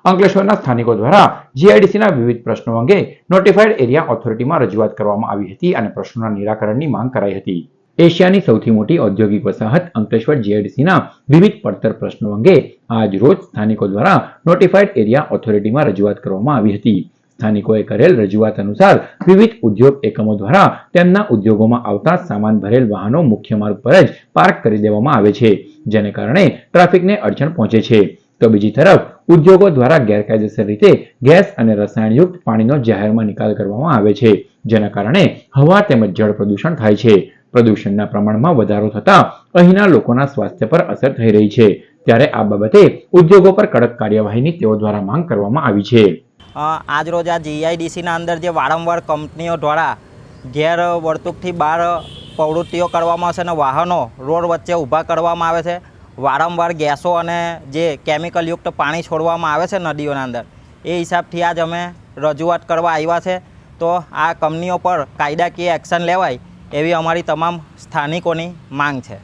અંકલેશ્વરના સ્થાનિકો દ્વારા જીઆઈડીસીના વિવિધ પ્રશ્નો અંગે નોટિફાઈડ એરિયા ઓથોરિટીમાં રજૂઆત કરવામાં આવી હતી અને પ્રશ્નોના નિરાકરણની માંગ કરાઈ હતી. એશિયાની સૌથી મોટી ઔદ્યોગિક વસાહત અંકલેશ્વર જીઆઈડીસીના વિવિધ પડતર પ્રશ્નો અંગે આજ રોજ સ્થાનિકો દ્વારા નોટિફાઈડ એરિયા ઓથોરિટીમાં રજૂઆત કરવામાં આવી હતી. સ્થાનિકોએ કરેલ રજૂઆત અનુસાર વિવિધ ઉદ્યોગ એકમો દ્વારા તેમના ઉદ્યોગોમાં આવતા સામાન ભરેલ વાહનો મુખ્ય માર્ગ પર જ પાર્ક કરી દેવામાં આવે છે, જેને કારણે ટ્રાફિકને અડચણ પહોંચે છે. તો બીજી તરફ ઉદ્યોગો દ્વારા ગેરકાયદેસર રીતે ગેસ અને રસાયણયુક્ત પાણીનો જાહેરમાં નિકાલ કરવામાં આવે છે, જેના કારણે હવા તેમજ જળ પ્રદૂષણ થાય છે. પ્રદૂષણના પ્રમાણમાં વધારો થતાં અહીંના લોકોના સ્વાસ્થ્ય પર અસર થઈ રહી છે. ત્યારે આ બાબતે ઉદ્યોગો પર કડક કાર્યવાહીની તેઓ દ્વારા માંગ કરવામાં આવી છે. આજ રોજ આ જીઆઈડીસીના અંદર જે વારંવાર કંપનીઓ દ્વારા ગેર વર્તુકથી બહાર પ્રવૃત્તિઓ કરવામાં આવશે અને વાહનો રોડ વચ્ચે ઊભા કરવામાં આવે છે. વારંવાર ગેસો અને જે કેમિકલયુક્ત પાણી છોડવામાં આવે છે નદીઓના અંદર, એ હિસાબથી આજ અમે રજૂઆત કરવા આવ્યા છે. તો આ કંપનીઓ પર કાયદાકીય એક્શન લેવાય એવી અમારી તમામ સ્થાનિકોની માંગ છે.